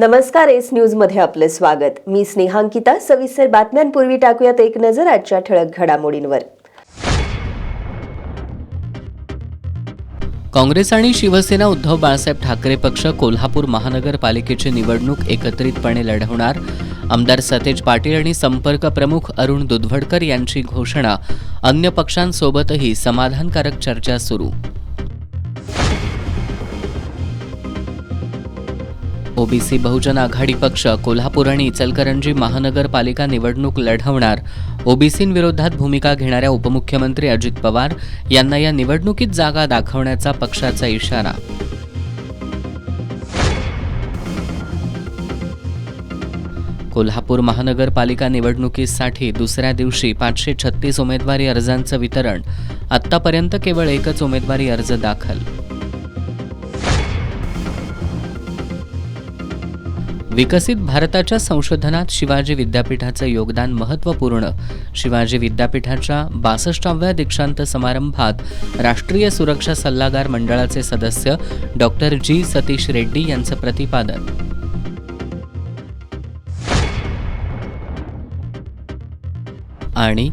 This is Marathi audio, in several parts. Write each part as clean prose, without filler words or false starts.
नमस्कार, एस न्यूज मध्ये आपले स्वागत। मी स्नेहांकिता। सविस्तर बातम्यांपूर्वी टाकूयात एक नजर आजच्या ठळक घडामोडींवर। काँग्रेस आणि शिवसेना उद्धव बाळासाहेब ठाकरे पक्ष कोल्हापूर महानगरपालिकेची निवडणूक एकत्रितपणे लढवणार। आमदार सतेज पाटील आणि संपर्क प्रमुख अरुण दुधवडकर यांची घोषणा। अन्य पक्षांसोबतही समाधानकारक चर्चा सुरू। ओबीसी बहुजन आघाडी पक्ष कोल्हापूर आणि इचलकरंजी महानगरपालिका निवडणूक लढवणार। ओबीसींविरोधात भूमिका घेणाऱ्या उपमुख्यमंत्री अजित पवार यांना या निवडणुकीत जागा दाखवण्याचा पक्षाचा इशारा। कोल्हापूर महानगरपालिका निवडणुकीसाठी दुसऱ्या दिवशी 536 उमेदवारी अर्जांचं वितरण। आत्तापर्यंत केवळ एकच उमेदवारी अर्ज दाखल। विकसित भारताच्या संशोधनात शिवाजी विद्यापीठाचं योगदान महत्त्वपूर्ण। शिवाजी विद्यापीठाच्या 62व्या दीक्षांत समारंभात राष्ट्रीय सुरक्षा सल्लागार मंडळाचे सदस्य डॉक्टर जी सतीश रेड्डी यांचं प्रतिपादन। आणि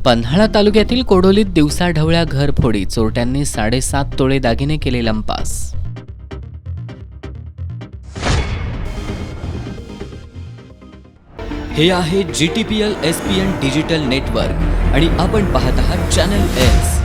पन्हाळा तालुक्यातील कोडोलीत दिवसाढवळ्या घरफोडी, चोरट्यांनी 7.5 तोळे दागिने केले लंपास। हे आहे GTPL SPN डिजिटल नेटवर्क आणि आपण पाहत आहात चॅनल एस।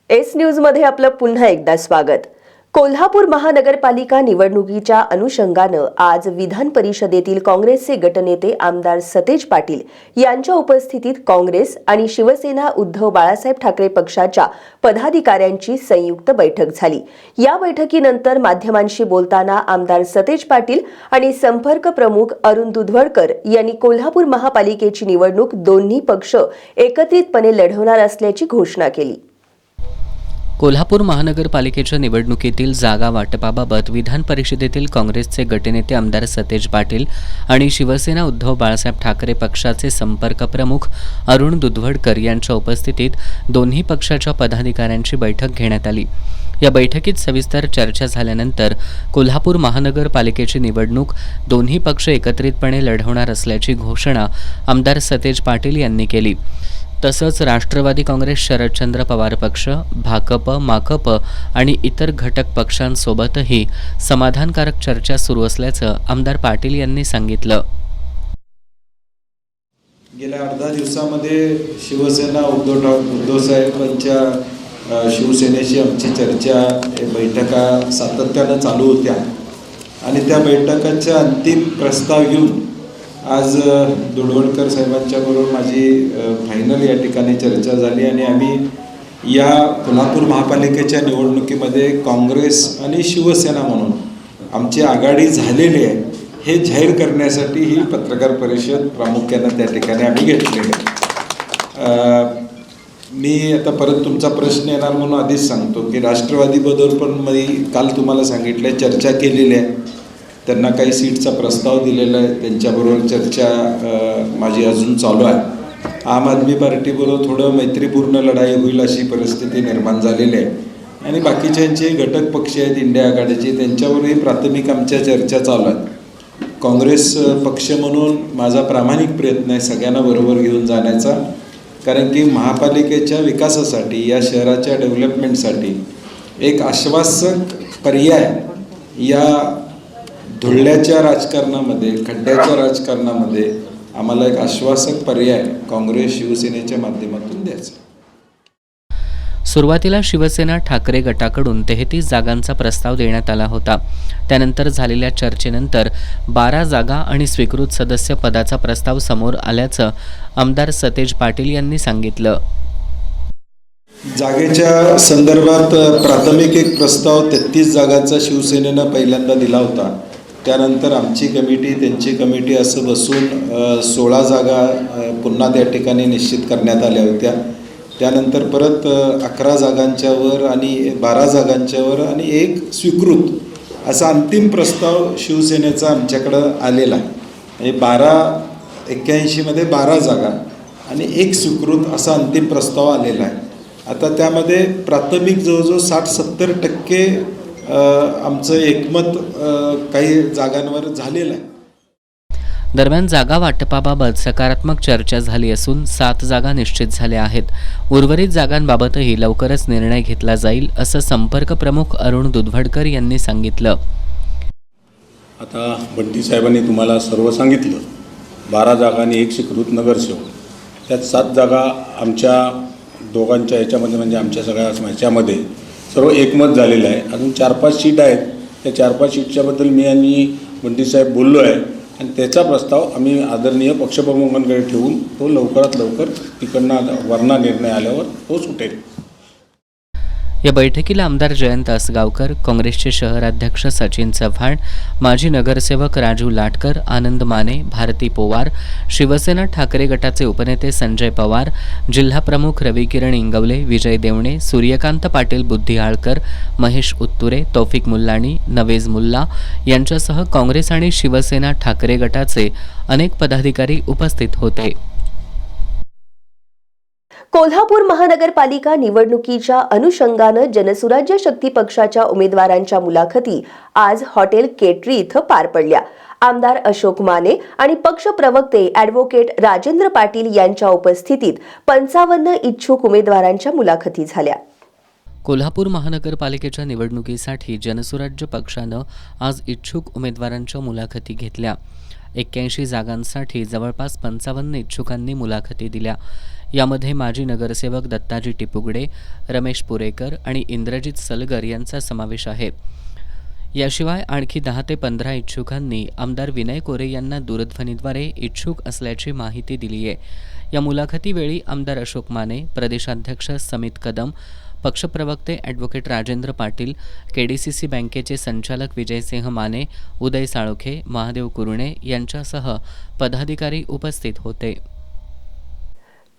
एस न्यूज मध्ये आपलं पुन्हा एकदा स्वागत। कोल्हापूर महानगरपालिका निवडणुकीच्या अनुषंगानं आज विधान परिषदेतील काँग्रेसचे गटनेते आमदार सतेज पाटील यांच्या उपस्थितीत काँग्रेस आणि शिवसेना उद्धव बाळासाहेब ठाकरे पक्षाच्या पदाधिकाऱ्यांची संयुक्त बैठक झाली। या बैठकीनंतर माध्यमांशी बोलताना आमदार सतेज पाटील आणि संपर्क प्रमुख अरुण दुधवडकर यांनी कोल्हापूर महापालिकेची निवडणूक दोन्ही पक्ष एकत्रितपणे लढवणार असल्याची घोषणा केली। कोल्हापूर महानगरपालिकेच्या निवडणुकीतील जागा वाटपाबाबत विधान परिषदेतील काँग्रेसचे गटनेते आमदार सतेज पाटील आणि शिवसेना उद्धव बाळासाहेब ठाकरे पक्षाचे संपर्क प्रमुख अरुण दुधवडकर यांच्या उपस्थितीत दोन्ही पक्षाच्या पदाधिकाऱ्यांची बैठक घेण्यात आली। या बैठकीत सविस्तर चर्चा झाल्यानंतर कोल्हापूर महानगरपालिकेची निवडणूक दोन्ही पक्ष एकत्रितपणे लढवणार असल्याची घोषणा आमदार सतेज पाटील यांनी केली। तसंच राष्ट्रवादी काँग्रेस, शरदचंद्र पवार पक्ष, भाकप, माकप आणि इतर घटक पक्षांसोबतही समाधानकारक चर्चा सुरू असल्याचं आमदार पाटील यांनी सांगितलं। गेल्या 8-10 दिवसामध्ये शिवसेना उद्धव साहेबांच्या शिवसेनेशी आमची चर्चा, बैठका सातत्यानं चालू होत्या आणि त्या बैठकांचा अंतिम प्रस्ताव घेऊन आज दुधवडकर साहेबांच्या बरोबर माझी फायनल या ठिकाणी चर्चा झाली आणि आम्ही या कोल्हापूर महापालिकेच्या निवडणुकीमध्ये काँग्रेस आणि शिवसेना म्हणून आमची आघाडी झालेली आहे हे जाहीर करण्यासाठी ही पत्रकार परिषद प्रामुख्याने त्या ठिकाणी आम्ही घेतलेली आहे। मी आता परत तुमचा प्रश्न येणार म्हणून आधीच सांगतो की राष्ट्रवादीबरोबर पण मी काल तुम्हाला सांगितलं चर्चा केलेली आहे। त्यांना काही सीटचा प्रस्ताव दिलेला आहे, त्यांच्याबरोबर चर्चा माझी अजून चालू आहे। आम आदमी पार्टीबरोबर थोडं मैत्रीपूर्ण लढाई होईल अशी परिस्थिती निर्माण झालेली आहे आणि बाकीच्यांचे घटक पक्ष आहेत इंडिया आघाडीचे, त्यांच्यावरही प्राथमिक आमच्या चर्चा चालू आहेत। काँग्रेस पक्ष म्हणून माझा प्रामाणिक प्रयत्न आहे सगळ्यांना बरोबर घेऊन जाण्याचा, कारण की महापालिकेच्या विकासासाठी, या शहराच्या डेव्हलपमेंटसाठी एक आश्वासक पर्याय या धुळल्याच्या राजकारणामध्ये, खड्ड्याच्या राजकारणामध्ये आम्हाला एक आश्वासक पर्याय काँग्रेस शिवसेनेच्या माध्यमातून द्यायचा। सुरुवातीला शिवसेना ठाकरे गटाकडून 33 जागांचा प्रस्ताव देण्यात आला होता। त्यानंतर झालेल्या चर्चेनंतर 12 जागा आणि स्वीकृत सदस्य पदाचा प्रस्ताव समोर आल्याचं आमदार सतेज पाटील यांनी सांगितलं। जागेच्या संदर्भात प्राथमिक एक प्रस्ताव 33 जागांचा शिवसेनेनं पहिल्यांदा दिला होता। त्यानंतर आमची कमिटी, त्यांची कमिटी असं बसून 16 जागा पुन्हा त्या ठिकाणी निश्चित करण्यात आल्या होत्या। त्यानंतर परत 11 जागांच्यावर आणि 12 जागांच्यावर आणि एक स्वीकृत असा अंतिम प्रस्ताव शिवसेनेचा आमच्याकडं आलेला आहे। म्हणजे 81 मध्ये 12 जागा आणि एक स्वीकृत असा अंतिम प्रस्ताव आलेला आहे। आता त्यामध्ये प्राथमिक जवळजवळ 60-70% आमचं एकमत काही जागांवर झालेलं आहे. दरम्यान जागा वाटपाबाबत सकारात्मक चर्चा झाली असून 7 जागा निश्चित झाल्या आहेत. उर्वरित जागांबाबतही लवकरच निर्णय घेतला जाईल असं संपर्क प्रमुख अरुण दुधवडकर यांनी सांगितलं. आता बंटी साहेबांनी तुम्हाला सर्व सांगितलं. 12 जागा आणि 1 स्वीकृत नगरसेवक, त्यात 7 जागा आमच्या दोघांच्या ह्याच्यामध्ये म्हणजे आमच्या सगळ्या ह्याच्यामध्ये सर्व एकमत झालेलं आहे. अजून 4-5 सीट आहेत. त्या 4-5 सीटच्याबद्दल मी आणि बंटी साहेब बोललो आहे आणि त्याचा प्रस्ताव आम्ही आदरणीय पक्षप्रमुखांकडे ठेवून तो लवकरात लवकर तिकडनं वरना निर्णय आल्यावर तो सुटेल. या बैठकीला आमदार जयंत असगावकर, काँग्रेसचे शहराध्यक्ष सचिन चव्हाण, माजी नगरसेवक राजू लाटकर, आनंद माने, भारती पोवार, शिवसेना ठाकरे गटाचे उपनेते संजय पवार, जिल्हाप्रमुख रविकिरण इंगवले, विजय देवणे, सूर्यकांत पाटील बुद्धिआळकर, महेश उत्तुरे, तौफिक मुल्लाणी, नवेज मुल्ला यांच्यासह काँग्रेस आणि शिवसेना ठाकरे गटाचे अनेक पदाधिकारी उपस्थित होते. कोल्हापूर महानगरपालिका निवडणुकीच्या अनुषंगानं जनसुराज्य शक्ती पक्षाच्या उमेदवारांच्या मुलाखती आज हॉटेल केटरी इथं पार पडल्या. आमदार अशोक माने आणि पक्ष प्रवक्ते ॲडव्होकेट राजेंद्र पाटील यांच्या उपस्थितीत 55 इच्छुक उमेदवारांच्या मुलाखती झाल्या. कोल्हापूर महानगरपालिकेच्या निवडणुकीसाठी जनसुराज्य पक्षानं आज इच्छुक उमेदवारांच्या मुलाखती घेतल्या. 81 जागांसाठी जवळपास 55 इच्छुकांनी मुलाखती दिल्या. यामध्ये माजी नगरसेवक दत्ताजी टिपुगडे, रमेश पुरेकर आणि इंद्रजित सलगर यांचा समावेश आहे. याशिवाय आणखी 10 ते 15 इच्छुकांनी आमदार विनय कोरे यांना दूरध्वनीद्वारे इच्छुक असल्याची माहिती दिली आहे. या मुलाखतीवेळी आमदार अशोक माने, प्रदेशाध्यक्ष समित कदम, पक्षप्रवक्ते ॲडव्होकेट राजेंद्र पाटील, केडीसीसी बँकेचे संचालक विजयसिंह माने, उदय साळोखे, महादेव कुरुणे यांच्यासह पदाधिकारी उपस्थित होते.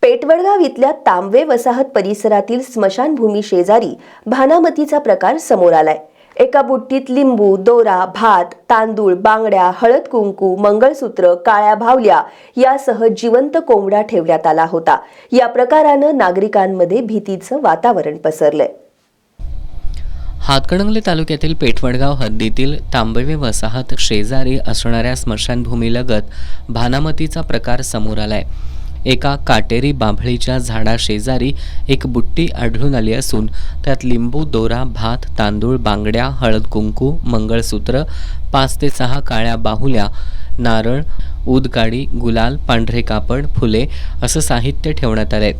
पेटवडगाव इथल्या तांबवे वसाहत परिसरातील स्मशानभूमी शेजारी भानामतीचा प्रकार समोर आलाय. एका बुट्टीत लिंबू, दोरा, भात, तांदूळ, बांगड्या, हळद कुंकू, मंगळसूत्र, काळ्या भावल्या यासह जिवंत कोंबडा ठेवण्यात आला होता. या प्रकारानं नागरिकांमध्ये भीतीचं वातावरण पसरलंय. हातकणंगले तालुक्यातील पेटवडगाव हद्दीतील तांबवे वसाहत शेजारी असणाऱ्या स्मशानभूमीलगत भानामतीचा प्रकार समोर आलाय. एका काटेरी बाभळीच्या झाडाशेजारी एक बुट्टी आढळून आली असून त्यात लिंबू, दोरा, भात, तांदूळ, बांगड्या, हळद कुंकू, मंगळसूत्र, 5 ते 6 काळ्या बाहुल्या, नारळ, ऊदकाडी, गुलाल, पांढरे कापड, फुले असं साहित्य ठेवण्यात आलंय.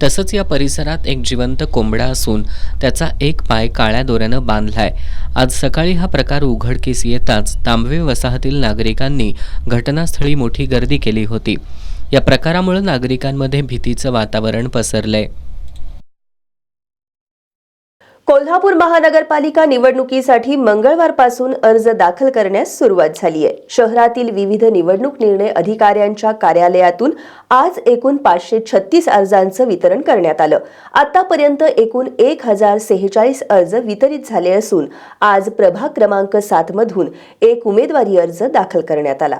तसंच या परिसरात एक जिवंत कोंबडा असून त्याचा एक पाय काळ्या दोऱ्यानं बांधलाय. आज सकाळी हा प्रकार उघडकीस येताच तांबवे वसाहतील नागरिकांनी घटनास्थळी मोठी गर्दी केली होती. या प्रकारामुळे नागरिकांमध्ये भीतीचं वातावरण पसरलंय. कोल्हापूर महानगरपालिका निवडणुकीसाठी मंगळवारपासून अर्ज दाखल करण्यास सुरुवात झाली आहे. शहरातील विविध निवडणूक निर्णय अधिकाऱ्यांच्या कार्यालयातून आज एकूण 536 अर्जांचं वितरण करण्यात आलं. आतापर्यंत एकूण 1046 अर्ज वितरित झाले असून आज प्रभाग क्रमांक 7 मधून एक उमेदवारी अर्ज दाखल करण्यात आला.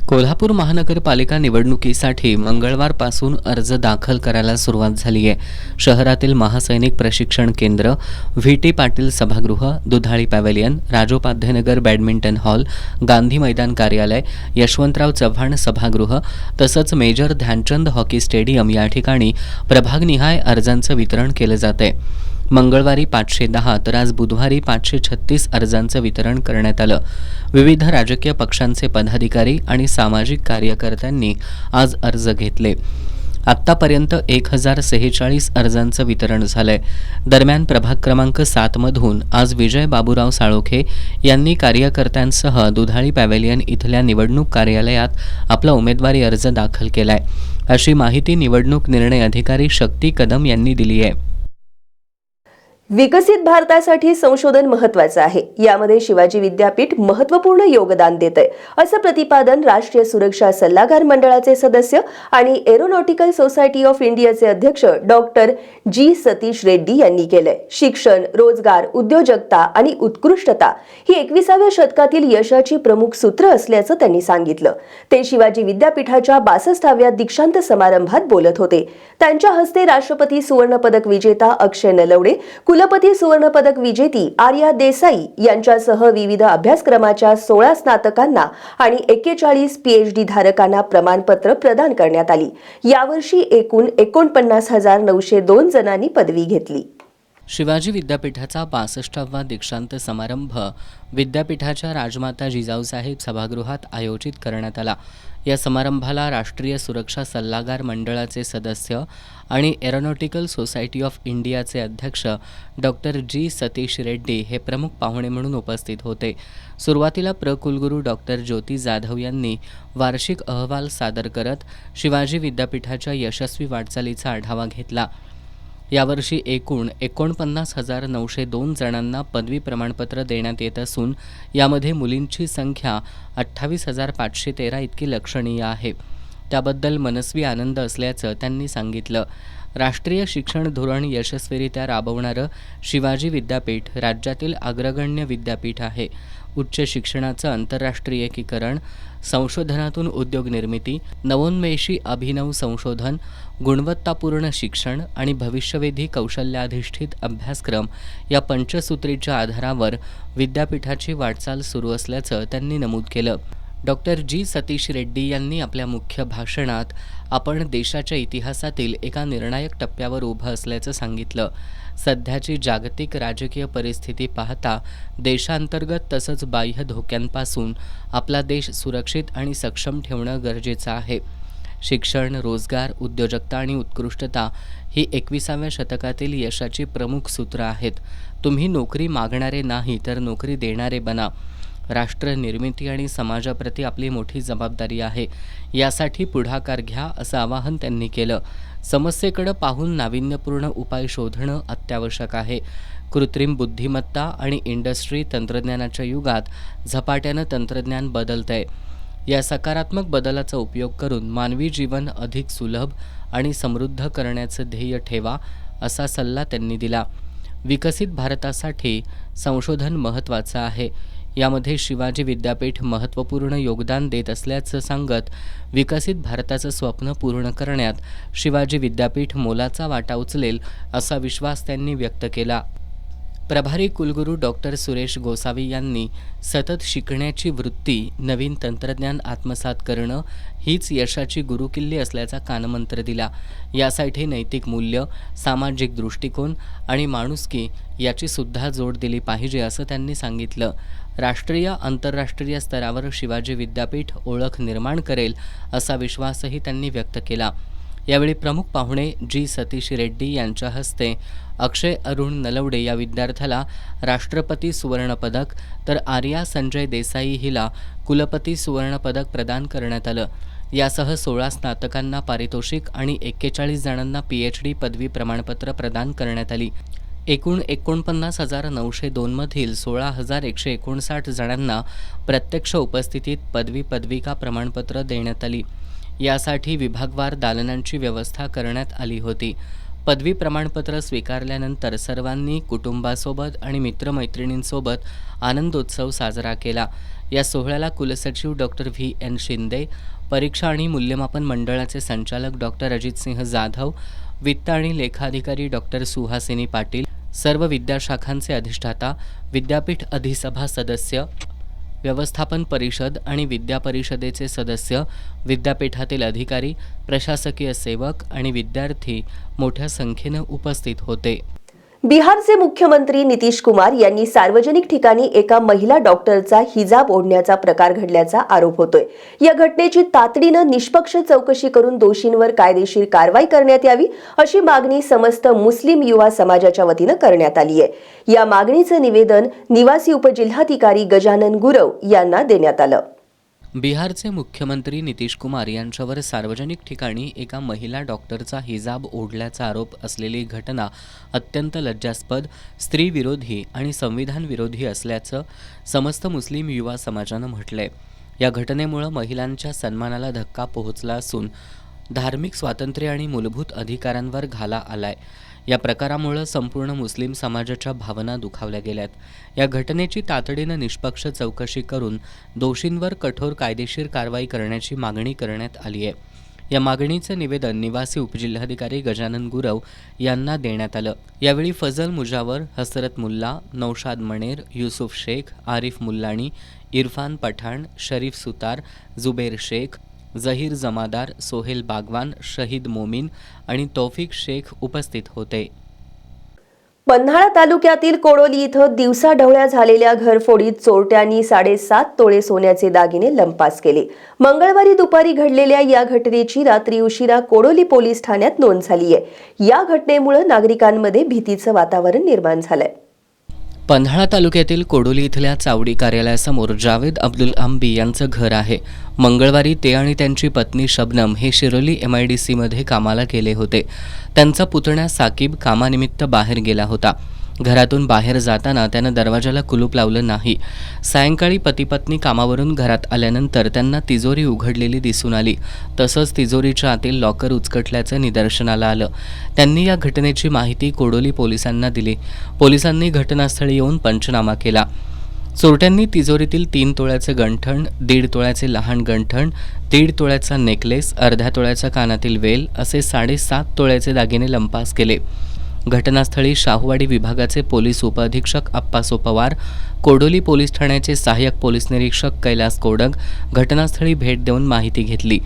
कोल्हापूर महानगरपालिका निवडणुकीसाठी मंगळवारपासून अर्ज दाखल करायला सुरुवात झाली आहे. शहरातील महासैनिक प्रशिक्षण केंद्र, व्ही.टी. पाटील सभागृह, दुधाळी पॅव्हेलियन, राजोपाध्यायनगर बॅडमिंटन हॉल, गांधी मैदान कार्यालय, यशवंतराव चव्हाण सभागृह तसंच मेजर ध्यानचंद हॉकी स्टेडियम या ठिकाणी प्रभागनिहाय अर्जांचं वितरण केलं जातंय. मंगळवारी 510 तर आज बुधवारी 536 अर्जांचं वितरण करण्यात आलं. विविध राजकीय पक्षांचे पदाधिकारी आणि सामाजिक कार्यकर्त्यांनी आज अर्ज घेतले. आत्तापर्यंत 1046 अर्जांचं वितरण झालंय. दरम्यान प्रभाग क्रमांक 7 मधून आज विजय बाबूराव साळोखे यांनी कार्यकर्त्यांसह दुधाळी पॅव्हेलियन इथल्या निवडणूक कार्यालयात आपला उमेदवारी अर्ज दाखल केलाय, अशी माहिती निवडणूक निर्णय अधिकारी शक्ती कदम यांनी दिली आहे. विकसित भारतासाठी संशोधन महत्त्वाचं आहे. यामध्ये शिवाजी विद्यापीठ महत्त्वपूर्ण योगदान देतंय, असं प्रतिपादन राष्ट्रीय सुरक्षा सल्लागार मंडळाचे सदस्य आणि एरोनॉटिकल सोसायटी ऑफ इंडियाचे अध्यक्ष डॉक्टर जी सतीश रेड्डी यांनी केलंय. शिक्षण, रोजगार, उद्योजकता आणि उत्कृष्टता ही 21व्या शतकातील यशाची प्रमुख सूत्र असल्याचं त्यांनी सांगितलं. ते शिवाजी विद्यापीठाच्या 62व्या दीक्षांत समारंभात बोलत होते. त्यांच्या हस्ते राष्ट्रपती सुवर्ण पदक विजेता अक्षय नलवडे, कुलपती सुवर्ण पदक विजेती आर्या देसाई यांच्यासह विविध अभ्यासक्रमाच्या 16 स्नातकांना आणि 41 PhD धारकांना प्रमाणपत्र प्रदान करण्यात आली. यावर्षी एकूण 49,902 जणांनी पदवी घेतली. शिवाजी विद्यापीठाचा 62वा दीक्षांत समारंभ विद्यापीठाच्या राजमाता जिजाऊसाहेब सभागृहात आयोजित करण्यात आला. या समारंभाला राष्ट्रीय सुरक्षा सल्लागार मंडळाचे सदस्य आणि एरोनॉटिकल सोसायटी ऑफ इंडियाचे अध्यक्ष डॉक्टर जी सतीश रेड्डी हे प्रमुख पाहुणे म्हणून उपस्थित होते. सुरुवातीला कुलगुरू डॉक्टर ज्योती जाधव यांनी वार्षिक अहवाल सादर करत शिवाजी विद्यापीठाच्या यशस्वी वाटचालीचा आढावा घेतला. यावर्षी एकूण 49,902 जणांना पदवी प्रमाणपत्र देण्यात येत असून यामध्ये मुलींची संख्या 28,513 इतकी लक्षणीय आहे. त्याबद्दल मनस्वी आनंद असल्याचं त्यांनी सांगितलं. राष्ट्रीय शिक्षण धोरण यशस्वीरित्या राबवणारं शिवाजी विद्यापीठ राज्यातील अग्रगण्य विद्यापीठ आहे. उच्च शिक्षणाचं आंतरराष्ट्रीयीकरण, संशोधनातून उद्योग निर्मिती, नवोन्मेषी अभिनव संशोधन, गुणवत्तापूर्ण शिक्षण आणि भविष्यवेधी कौशल्याधिष्ठित अभ्यासक्रम या पंचसूत्रीच्या आधारावर विद्यापीठाची वाटचाल सुरू असल्याचं त्यांनी नमूद केलं. डॉक्टर जी सतीश रेड्डी यांनी आपल्या मुख्य भाषणात आपण देशाच्या इतिहासातील एका निर्णायक टप्प्यावर उभं असल्याचं सांगितलं. सध्याची जागतिक राजकीय परिस्थिती पाहता देशांतर्गत तसंच बाह्य धोक्यांपासून आपला देश सुरक्षित आणि सक्षम ठेवणं गरजेचं आहे. शिक्षण, रोजगार, उद्योजकता आणि उत्कृष्टता ही 21व्या शतकातील यशाची प्रमुख सूत्र आहेत. तुम्ही नोकरी मागणारे नाही तर नोकरी देणारे बना. राष्ट्र निर्मिती आणि समाजाप्रती आपली मोठी जबाबदारी आहे. यासाठी पुढाकार घ्या असं आवाहन त्यांनी केलं. समस्येकडे पाहून नाविन्यपूर्ण उपाय शोधणं अत्यावश्यक आहे. कृत्रिम बुद्धिमत्ता आणि इंडस्ट्री तंत्रज्ञानाच्या युगात झपाट्यानं तंत्रज्ञान बदलतंय. या सकारात्मक बदलाचा उपयोग करून मानवी जीवन अधिक सुलभ आणि समृद्ध करण्याचं ध्येय ठेवा असा सल्ला त्यांनी दिला. विकसित भारतासाठी संशोधन महत्त्वाचं आहे. यामध्ये शिवाजी विद्यापीठ महत्त्वपूर्ण योगदान देत असल्याचं सांगत विकसित भारताचं स्वप्न पूर्ण करण्यात शिवाजी विद्यापीठ मोलाचा वाटा उचलेल असा विश्वास त्यांनी व्यक्त केला. प्रभारी कुलगुरू डॉक्टर सुरेश गोसावी यांनी सतत शिकण्याची वृत्ती, नवीन तंत्रज्ञान आत्मसात करणं हीच यशाची गुरुकिल्ली असल्याचा कानमंत्र दिला. यासाठी नैतिक मूल्य, सामाजिक दृष्टिकोन आणि माणुसकी याची सुद्धा जोड दिली पाहिजे असं त्यांनी सांगितलं. राष्ट्रीय आंतरराष्ट्रीय स्तरावर शिवाजी विद्यापीठ ओळख निर्माण करेल असा विश्वासही त्यांनी व्यक्त केला. यावेळी प्रमुख पाहुणे जी सतीश रेड्डी यांच्या हस्ते अक्षय अरुण नलवडे या विद्यार्थ्याला राष्ट्रपती सुवर्ण पदक तर आर्या संजय देसाई हिला कुलपती सुवर्ण पदक प्रदान करण्यात आलं. यासह 16 स्नातकांना पारितोषिक आणि 41 जणांना PhD पदवी प्रमाणपत्र प्रदान करण्यात आली. एकूण 49,902 मधील 16,159 जणांना प्रत्यक्ष उपस्थितीत पदविका प्रमाणपत्र देण्यात आली. यासाठी विभागवार दालनांची व्यवस्था करण्यात आली होती. पदवी प्रमाणपत्र स्वीकारल्यानंतर सर्वांनी कुटुंबासोबत आणि मित्रमैत्रिणींसोबत आनंदोत्सव साजरा केला. या सोहळ्याला कुलसचिव डॉक्टर VN शिंदे, परीक्षा आणि मूल्यमापन मंडळाचे संचालक डॉक्टर अजितसिंह जाधव, वित्त आणि लेखाधिकारी डॉक्टर सुहासिनी पाटील, सर्व विद्याशाखांचे अधिष्ठाता, विद्यापीठ अधिसभा सदस्य, व्यवस्थापन परिषद आणि विद्या परिषदेचे सदस्य, विद्यापीठातील अधिकारी, प्रशासकीय सेवक आणि विद्यार्थी मोठ्या संख्येनं उपस्थित होते. बिहारचे मुख्यमंत्री नितीश कुमार यांनी सार्वजनिक ठिकाणी एका महिला डॉक्टरचा हिजाब ओढण्याचा प्रकार घडल्याचा आरोप होतोय. या घटनेची तातडीनं निष्पक्ष चौकशी करून दोषींवर कायदेशीर कारवाई करण्यात यावी अशी मागणी समस्त मुस्लिम युवा समाजाच्या वतीनं करण्यात आली आहे. या मागणीचं निवेदन निवासी उपजिल्हाधिकारी गजानन गुरव यांना देण्यात आलं. बिहारचे मुख्यमंत्री नितीश कुमार यांच्यावर सार्वजनिक ठिकाणी एका महिला डॉक्टरचा हिजाब ओढल्याचा आरोप असलेली घटना अत्यंत लज्जास्पद, स्त्रीविरोधी आणि संविधान विरोधी असल्याचं समस्त मुस्लिम युवा समाजानं म्हटलंय. या घटनेमुळे महिलांच्या सन्मानाला धक्का पोहोचला असून धार्मिक स्वातंत्र्य आणि मूलभूत अधिकारांवर घाला आलाय. या प्रकारामुळे संपूर्ण मुस्लिम समाजाच्या भावना दुखावल्या गेल्यात. या घटनेची तातडीनं निष्पक्ष चौकशी करून दोषींवर कठोर कायदेशीर कारवाई करण्याची मागणी करण्यात आली आहे. या मागणीचं निवेदन निवासी उपजिल्हाधिकारी गजानन गुरव यांना देण्यात आलं. यावेळी फजल मुजावर, हसरत मुल्ला, नौशाद मणेर, युसुफ शेख, आरिफ मुल्लाणी, इरफान पठाण, शरीफ सुतार, जुबेर शेख, जहीर जमादार, सोहेल बागवान, शहीद मोमीन आणि तौफिक शेख उपस्थित होते. पन्हाळा तालुक्यातील कोडोली इथं दिवसाढवळ्या झालेल्या घरफोडीत चोरट्यांनी 7.5 तोळे सोन्याचे दागिने लंपास केले. मंगळवारी दुपारी घडलेल्या या घटनेची रात्री उशिरा कोडोली पोलीस ठाण्यात नोंद झाली आहे. या घटनेमुळे नागरिकांमध्ये भीतीचं वातावरण निर्माण झालंय. पन्हाळा तालुक्यातील कोडोली इथल्या चावडी कार्यालयासमोर जावेद अब्दुल आंबी यांचं घर आहे. मंगळवारी ते आणि त्यांची पत्नी शबनम हे शिरोली MIDCमध्ये कामाला गेले होते. त्यांचा पुतण्या साकीब कामानिमित्त बाहेर गेला होता. घरातून बाहेर जाताना त्यानं दरवाजाला कुलूप लावलं नाही. सायंकाळी पती-पत्नी कामावरून घरात आल्यानंतर त्यांना तिजोरी उघडलेली दिसून आली. तसंच तिजोरीच्या आतील लॉकर उचकटल्याचं निदर्शनाला आलं. त्यांनी या घटनेची माहिती कोडोली पोलिसांना दिली. पोलिसांनी घटनास्थळी येऊन पंचनामा केला. चोरट्यांनी तिजोरीतील 3 तोळ्याचे गंठण, 1.5 तोळ्याचे लहान गंठण, 1.5 तोळ्याचा नेकलेस, अर्ध्या तोळ्याचा कानातील वेल असे 7.5 तोळ्याचे दागिने लंपास केले. घटनास्थळी शाहूवाडी विभागाचे पोलीस उपअधीक्षक अप्पासो पवार, कोडोली पोलीस ठाण्याचे सहाय्यक पोलीस निरीक्षक कैलास कोडक घटनास्थळी भेट देऊन माहिती घेतली.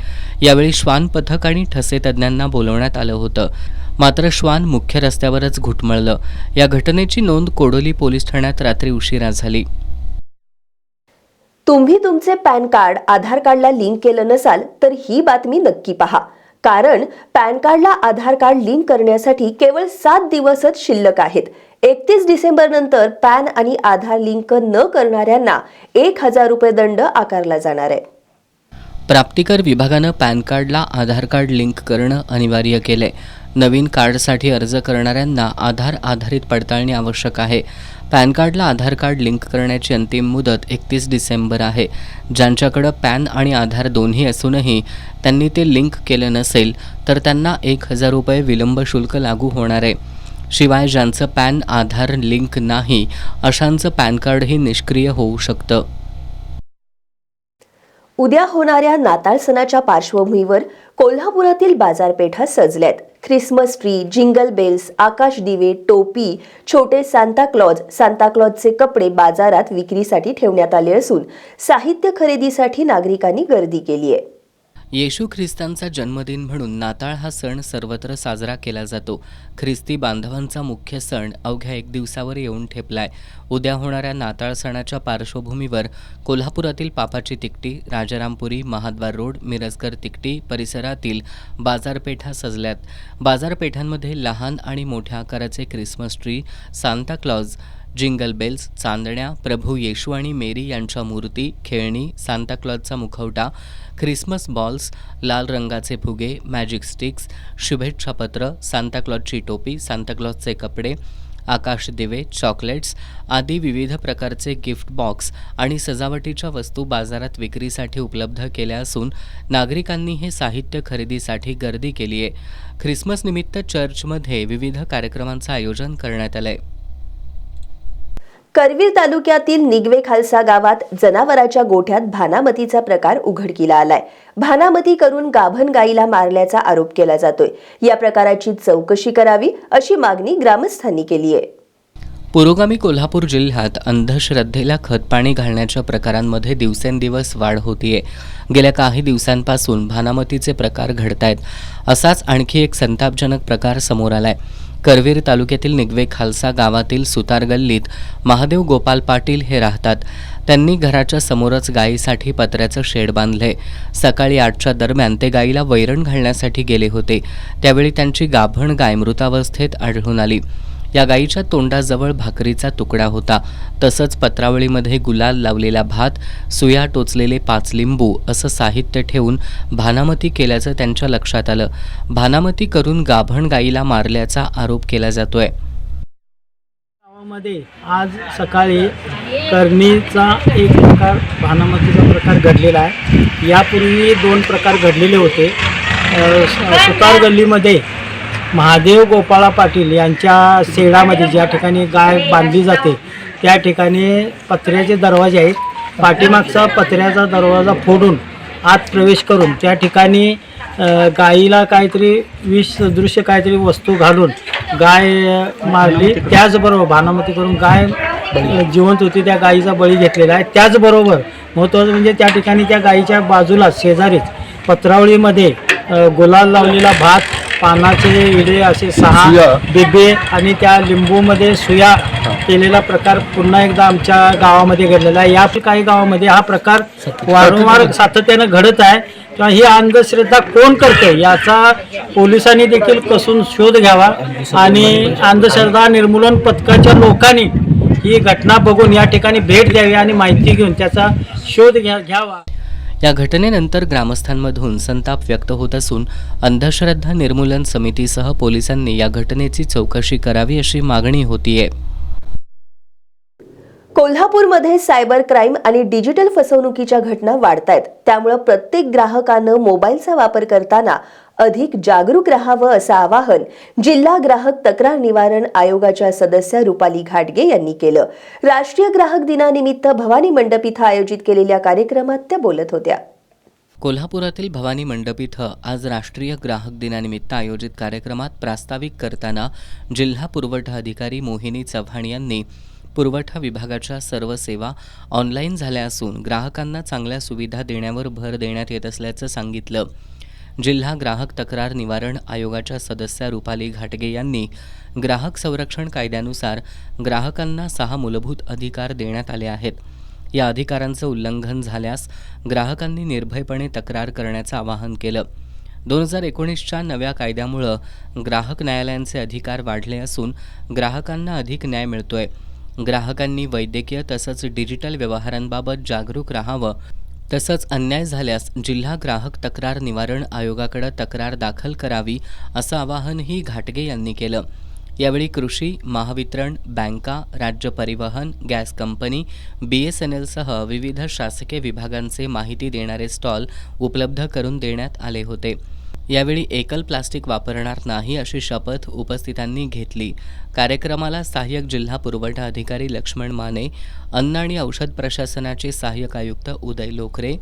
यावेळी श्वान पथक आणि ठसे तज्ज्ञांना बोलवण्यात आलं होतं. मात्र श्वान मुख्य रस्त्यावरच घुटमळलं. या घटनेची नोंद कोडोली पोलीस ठाण्यात रात्री उशिरा झाली. तुम्ही तुमचे पॅन कार्ड आधार कार्डला लिंक केलं नसाल तर ही बातमी नक्की पहा. कारण पॅन कार्डला आधार कार्ड लिंक करण्यासाठी केवळ 7 दिवसच शिल्लक आहेत. 31 डिसेंबर नंतर पॅन आणि आधार लिंक न करणाऱ्यांना 1,000 रुपये दंड आकारला जाणार आहे. प्राप्तिकर विभागानं पॅन कार्डला आधार कार्ड लिंक करणं अनिवार्य केलंय. नवीन कार्डसाठी अर्ज करणाऱ्यांना आधार आधारित पडताळणी आवश्यक आहे. पॅन कार्डला आधार कार्ड लिंक करण्याची अंतिम मुदत 31 डिसेंबर आहे. ज्यांच्याकडं पॅन आणि आधार दोन्ही असूनही त्यांनी ते लिंक केलं नसेल तर त्यांना 1,000 रुपये विलंब शुल्क लागू होणार आहे. शिवाय ज्यांचं पॅन आधार लिंक नाही अशांचं पॅन कार्डही निष्क्रिय होऊ शकतं. उद्या होणाऱ्या नाताळ सणाच्या पार्श्वभूमीवर कोल्हापुरातील बाजारपेठा सजल्यात. ख्रिसमस ट्री, जिंगल बेल्स, आकाश दिवे, टोपी, छोटे सांताक्लॉजचे कपडे बाजारात विक्रीसाठी ठेवण्यात आले असून साहित्य खरेदीसाठी नागरिकांनी गर्दी केली आहे. येशू ख्रिस्तांचा जन्मदिन म्हणून नाताळ हा सण सर्वत्र साजरा केला जातो. ख्रिस्ती बांधवांचा मुख्य सण अवघ्या 1 दिवसावर येऊन ठेपलाय. उद्या होणाऱ्या नाताळ सणाच्या पार्श्वभूमीवर कोल्हापुरातील पापाची तिकटी, राजारामपुरी, महाद्वार रोड, मिरजकर तिकटी परिसरातील बाजारपेठा सजल्यात. बाजारपेठांमध्ये लहान आणि मोठ्या आकाराचे Christmas tree, Santa Claus, jingle bells, चांदण्या, प्रभू येशू आणि मेरी यांच्या मूर्ती, खेळणी, सांताक्लॉजचा मुखवटा, ख्रिसमस बॉल्स, लाल रंगाचे फुगे, मॅजिक स्टिक्स, शुभेच्छापत्र, सांताक्लॉजची टोपी, सांताक्लॉजचे कपडे, आकाश दिवे, चॉकलेट्स आदी विविध प्रकारचे गिफ्ट बॉक्स आणि सजावटीच्या वस्तू बाजारात विक्रीसाठी उपलब्ध केल्या असून नागरिकांनी हे साहित्य खरेदीसाठी गर्दी केली आहे. ख्रिसमस निमित्त चर्चमध्ये विविध कार्यक्रमांचं आयोजन करण्यात आलंय. करवीर तालुक्यातील निगवे खालसा गावात जनावराच्या गोठ्यात भानामतीचा प्रकार उघडकीला आलाय. भानामती करून गाभण गाईला मारल्याचा आरोप केला जातोय. या प्रकाराची चौकशी करावी अशी मागणी ग्रामस्थांनी केली आहे. पुरोगामी कोल्हापूर जिल्ह्यात अंधश्रद्धेला खतपाणी घालण्याच्या प्रकारांमध्ये दिवसेंदिवस वाढ होतीये. गेल्या काही दिवसांपासून भानामतीचे प्रकार घडतायत. असाच आणखी एक संतापजनक प्रकार समोर आलाय. करवीर तालुक्यातील निगवे खालसा गावातील सुतार गल्लीत महादेव गोपाल पाटील हे राहतात. त्यांनी घराच्या समोरच गायीसाठी पत्र्याचं शेड बांधले. सकाळी 8च्या दरम्यान ते गायीला वैरण घालण्यासाठी गेले होते. त्यावेळी त्यांची गाभण गाय मृतावस्थेत आढळून आली. या गायीच्या तोंडाजवळ भाकरीचा तुकडा होता. तसंच पत्रावळीमध्ये गुलाल लावलेला भात, सुया टोचलेले 5 लिंबू असं साहित्य ठेवून भानामती केल्याचं त्यांच्या लक्षात आलं. भानामती करून गाभण गायीला मारल्याचा आरोप केला जातोय. गावामध्ये आज सकाळी करणीचा एक प्रकार, भानामतीचा प्रकार घडलेला आहे. यापूर्वी 2 प्रकार घडलेले होते. सुतार गल्लीमध्ये महादेव गोपाळा पाटील यांच्या शेडामध्ये ज्या ठिकाणी गाय बांधली जाते त्या ठिकाणी पत्र्याचे दरवाजे आहेत. पाठीमागचा पत्र्याचा दरवाजा फोडून आत प्रवेश करून त्या ठिकाणी गायीला काहीतरी विष सदृश्य काहीतरी वस्तू घालून गाय मारली. त्याचबरोबर भानामती करून गाय जिवंत होती, त्या गायीचा बळी घेतलेला आहे. त्याचबरोबर महत्त्वाचं म्हणजे त्या ठिकाणी त्या गायीच्या बाजूला शेजारीच पत्रावळीमध्ये गुलाल लावलेला भात, पानाचे विडे असे 6 बिबे आणि त्या लिंबूमध्ये सुया केलेला प्रकार पुन्हा एकदा आमच्या गावामध्ये घडलेला आहे. या काही गावामध्ये हा प्रकार वारंवार सातत्यानं घडत आहे. किंवा ही अंधश्रद्धा कोण करते याचा पोलिसांनी देखील कसून शोध घ्यावा आणि अंधश्रद्धा निर्मूलन पथकाच्या लोकांनी ही घटना बघून या ठिकाणी भेट द्यावी आणि माहिती घेऊन त्याचा शोध घ्यावा. या घटनेनंतर ग्रामस्थांमधून संताप व्यक्त होत असून अंधश्रद्धा निर्मूलन समितीसह पोलिसांनी या घटनेची चौकशी करावी अशी मागणी होतीये. कोल्हापूरमध्ये सायबर क्राईम आणि डिजिटल फसवणुकीच्या घटना वाढतायत. त्यामुळे प्रत्येक ग्राहकानं मोबाईलचा वापर करताना अधिक जागरूक राहावं असं आवाहन जिल्हा ग्राहक तक्रार निवारण आयोगाच्या सदस्य रुपाली घाटगे यांनी केलं. राष्ट्रीय ग्राहक दिनानिमित्त भवानी मंडप इथं आयोजित केलेल्या कार्यक्रमात त्या बोलत होत्या. कोल्हापुरातील भवानी मंडप इथं आज राष्ट्रीय ग्राहक दिनानिमित्त आयोजित कार्यक्रमात प्रास्ताविक करताना जिल्हा पुरवठा अधिकारी मोहिनी चव्हाण यांनी पुरवठा विभागाच्या सर्व सेवा ऑनलाईन झाल्या असून ग्राहकांना चांगल्या सुविधा देण्यावर भर देण्यात येत असल्याचं सांगितलं. जिल्हा ग्राहक तक्रार निवारण आयोगाच्या सदस्य रुपाली घाटगे यांनी ग्राहक संरक्षण कायद्यानुसार ग्राहकांना 6 मूलभूत अधिकार देण्यात आले आहेत. या अधिकारांचं उल्लंघन झाल्यास ग्राहकांनी निर्भयपणे तक्रार करण्याचं आवाहन केलं. 2019च्या नव्या कायद्यामुळं ग्राहक न्यायालयांचे अधिकार वाढले असून ग्राहकांना अधिक न्याय मिळतोय. ग्राहकांनी वैद्यकीय तसंच डिजिटल व्यवहारांबाबत जागरूक राहावं. तसंच अन्याय झाल्यास जिल्हा ग्राहक तक्रार निवारण आयोगाकडे तक्रार दाखल करावी असं आवाहनही घाटगे यांनी केलं. यावेळी कृषी, महावितरण, बँका, राज्य परिवहन, गॅस कंपनी, BSNL सह विविध शासकीय विभागांचे माहिती देणारे स्टॉल उपलब्ध करून देण्यात आले होते. यावेळी एकल प्लास्टिक वापरणार नाही अशी शपथ उपस्थितांनी घेतली. कार्यक्रमाला सहाय्यक जिल्हा पुरवठा अधिकारी लक्ष्मण माने, अन्न आणि औषध प्रशासनाचे सहाय्यक आयुक्त उदय लोकरे,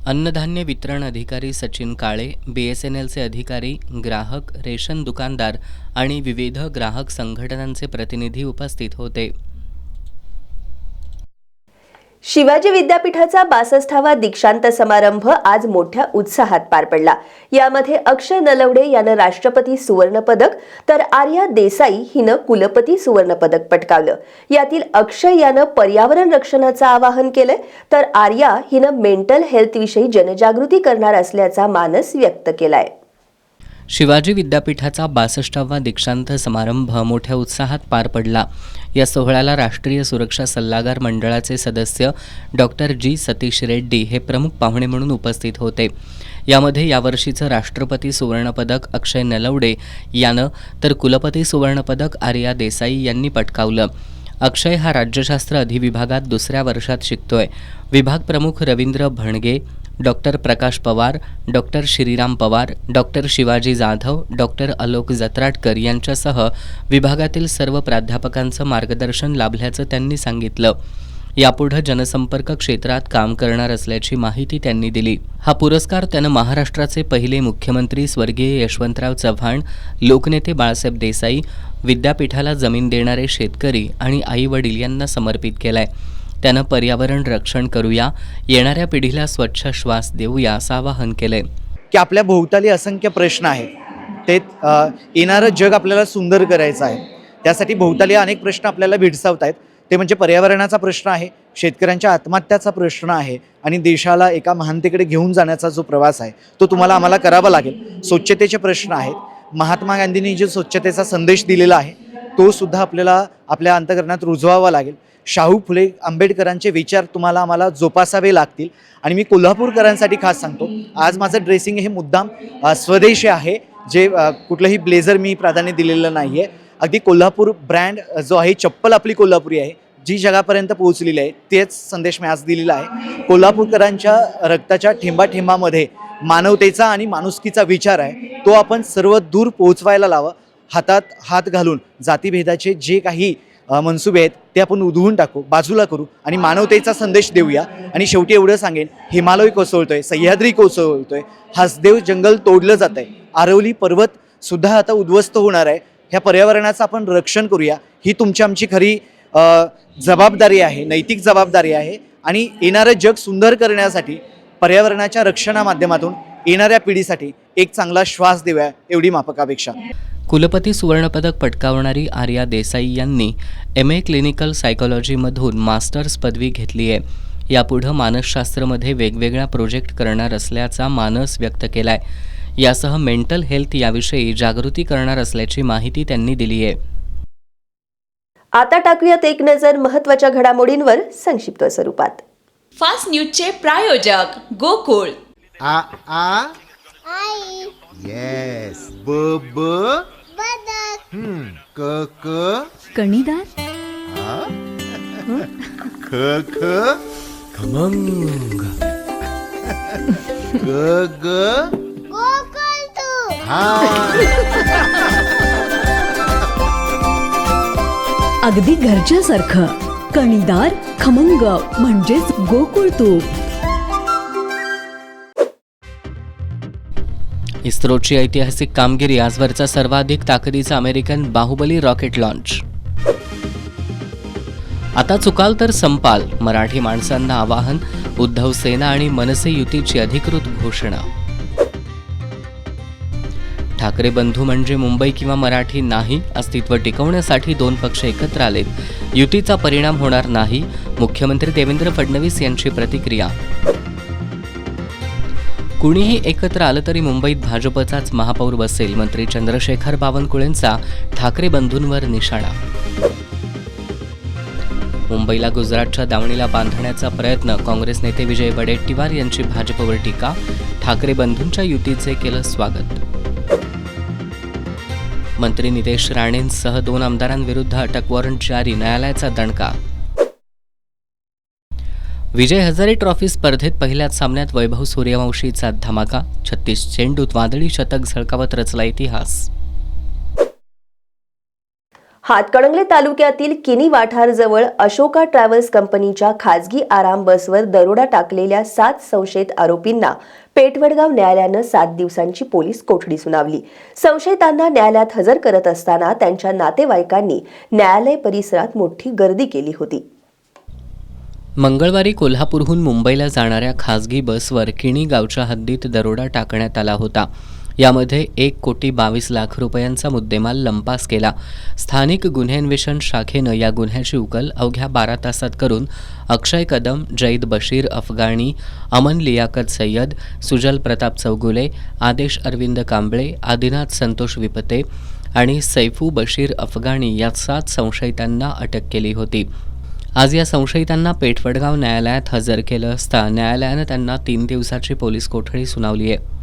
अन्नधान्य वितरण अधिकारी सचिन काळे, BSNLचे अधिकारी, ग्राहक, रेशन दुकानदार आणि विविध ग्राहक संघटनांचे प्रतिनिधी उपस्थित होते. शिवाजी विद्यापीठाचा 62वा दीक्षांत समारंभ आज मोठ्या उत्साहात पार पडला. यामध्ये अक्षय नलवडे यानं राष्ट्रपती सुवर्ण पदक तर आर्या देसाई हिनं कुलपती सुवर्ण पदक पटकावलं. यातील अक्षय यानं पर्यावरण रक्षणाचं आवाहन केलंय तर आर्या हिनं मेंटल हेल्थ विषयी जनजागृती करणार असल्याचा मानस व्यक्त केलाय. शिवाजी विद्यापीठाचा 62वा दीक्षांत समारंभ मोठ्या उत्साहात पार पडला. या सोहळ्याला राष्ट्रीय सुरक्षा सल्लागार मंडळाचे सदस्य डॉक्टर G. सतीश रेड्डी हे प्रमुख पाहुणे म्हणून उपस्थित होते. यामध्ये यावर्षीचं राष्ट्रपती सुवर्णपदक अक्षय नलवडे यानं तर कुलपती सुवर्णपदक आर्या देसाई यांनी पटकावलं. अक्षय हा राज्यशास्त्र अधिविभागात 2ऱ्या वर्षात शिकतोय. विभाग प्रमुख Ravindra Bhanage, doctor Prakash Pawar, doctor Shriram Pawar, doctor Shivaji Jadhav, doctor Alok Jatratkar यांच्यासह विभागातील सर्व प्राध्यापकांचं मार्गदर्शन लाभल्याचं त्यांनी सांगितलं. यापुढे जनसंपर्क क्षेत्रात काम करणार असल्याची माहिती त्यांनी दिली. हा पुरस्कार त्यानं महाराष्ट्राचे पहिले मुख्यमंत्री स्वर्गीय यशवंतराव चव्हाण, लोकनेते बाळासाहेब देसाई, विद्यापीठाला जमीन देणारे शेतकरी आणि आई वडील यांना समर्पित केलाय. त्यानं पर्यावरण रक्षण करूया, येणाऱ्या पिढीला स्वच्छ श्वास देऊया असं आवाहन केलंय. की आपल्या भोवताली असंख्य प्रश्न आहेत. ते येणारं जग आपल्याला सुंदर करायचं आहे. त्यासाठी भोवताली अनेक प्रश्न आपल्याला भेडसावत आहेत. ते म्हणजे पर्यावरणाचा प्रश्न आहे, शेतकऱ्यांच्या आत्महत्याचा प्रश्न आहे आणि देशाला एका महानतेकडे घेऊन जाण्याचा जो प्रवास आहे तो तुम्हाला आम्हाला करावा लागेल. स्वच्छतेचे प्रश्न आहेत. महात्मा गांधींनी जो स्वच्छतेचा संदेश दिलेला आहे तो सुद्धा आपल्याला आपल्या अंतःकरणात रुजवावा लागेल. शाहू फुले आंबेडकरांचे विचार तुम्हाला आम्हाला जोपासावे लागतील. आणि मी कोल्हापूरकरांसाठी खास सांगतो, आज माझं ड्रेसिंग हे मुद्दाम स्वदेशी आहे, जे कुठलंही ब्लेझर मी प्राधान्य दिलेलं नाही आहे. अगदी कोल्हापूर ब्रँड जो आहे, चप्पल आपली कोल्हापुरी आहे, जी जगापर्यंत पोहोचलेली आहे, तेच संदेश मी आज दिलेला आहे. कोल्हापूरकरांच्या रक्ताच्या ठेंबाठेंबामध्ये मानवतेचा आणि माणुसकीचा विचार आहे, तो आपण सर्व दूर पोहोचवायला लावा. हातात हात घालून जातीभेदाचे जे काही मनसुबे आहेत ते आपण उधळून टाकू, बाजूला करू आणि मानवतेचा संदेश देऊया. आणि शेवटी एवढं सांगेन, हिमालय कोसळतोय, सह्याद्री कोसळतोय, हसदेव जंगल तोडलं जात आहे, आरवली पर्वत सुद्धा आता उद्ध्वस्त होणार आहे. ह्या पर्यावरणाचं आपण रक्षण करूया. ही तुमची आमची खरी जबाबदारी आहे, नैतिक जबाबदारी आहे. आणि येणारं जग सुंदर करण्यासाठी पर्यावरणाच्या रक्षणा माध्यमातून येणाऱ्या पिढीसाठी एक चांगला श्वास देऊया, एवढी माफक अपेक्षा. कुलपती सुवर्णपदक पटकावणारी आर्या देसाई यांनी MA क्लिनिकल सायकोलॉजीमधून मास्टर्स पदवी घेतली आहे. यापुढं मानसशास्त्रमध्ये वेगवेगळ्या प्रोजेक्ट करणार असल्याचा मानस व्यक्त केलाय. यासह मेंटल हेल्थ याविषयी जागृती करणार असल्याची माहिती त्यांनी दिली आहे. आता टाकूयात एक नजर महत्त्वाच्या घडामोडींवर संक्षिप्त स्वरूपात. फास्ट न्यूजचे प्रायोजक गोकुळ. आ आ आई येस ब ब बदक क क कणीदार. ख ख खमंग ग ग गोकुळ तू अगदी घरच्यासारखं कणीदार खमंग म्हणजेच गोकुळ तूप. इस्रोची ऐतिहासिक कामगिरी, आजवरचा सर्वाधिक ताकदीचा अमेरिकन बाहुबली रॉकेट लॉन्च. आता चुकाल तर संपाल, मराठी माणसांना आवाहन, उद्धव सेना आणि मनसे युतीची अधिकृत घोषणा. ठाकरे बंधू म्हणजे मुंबई किंवा मराठी नाही, अस्तित्व टिकवण्यासाठी दोन पक्ष एकत्र आलेत, युतीचा परिणाम होणार नाही, मुख्यमंत्री देवेंद्र फडणवीस यांची प्रतिक्रिया. कुणीही एकत्र आलं तरी मुंबईत भाजपचाच महापौर बसेल, मंत्री चंद्रशेखर बावनकुळेंचा ठाकरे बंधूंवर निशाणा. मुंबईला गुजरातच्या दावणीला बांधण्याचा प्रयत्न, काँग्रेस नेते विजय वडेट्टीवार यांची भाजपवर टीका, ठाकरे बंधूंच्या युतीचे केलं स्वागत. मंत्री नितेश राणेंसह 2 आमदारांविरुद्ध अटक वॉरंट जारी, न्यायालयाचा दणका. विजय हजारे ट्रॉफी स्पर्धेत पहिल्याच सामन्यात वैभव सूर्यवंशीचा धमाका, 36 चेंडूत वादळी शतक झळकावत रचला इतिहास. हातकणंगले तालुक्यातील किनी वाठारजवळ अशोका ट्रॅव्हल्स कंपनीच्या खासगी आराम बसवर दरोडा टाकलेल्या 7 संशयित आरोपींना पेठवडगाव न्यायालयानं 7 दिवसांची पोलीस कोठडी सुनावली. संशयितांना न्यायालयात हजर करत असताना त्यांच्या नातेवाईकांनी न्यायालय परिसरात मोठी गर्दी केली होती. मंगळवारी कोल्हापूरहून मुंबईला जाणाऱ्या खासगी बसवर किणी गावच्या हद्दीत दरोडा टाकण्यात आला होता. यामध्ये 1,22,00,000 रुपयांचा मुद्देमाल लंपास केला. स्थानिक गुन्हे अन्वेषण शाखेनं या गुन्ह्याची उकल अवघ्या 12 तासात करून अक्षय कदम, जैद बशीर अफगाणी, अमन लियाकत सय्यद, सुजल प्रताप चौगुले, आदेश अरविंद कांबळे, आदिनाथ संतोष विपते आणि सैफू बशीर अफगाणी या 7 संशयितांना अटक केली होती. आज या संशयितांना पेठवडगाव न्यायालयात हजर केलं असता न्यायालयानं त्यांना 3 दिवसाची पोलीस कोठडी सुनावली आहे.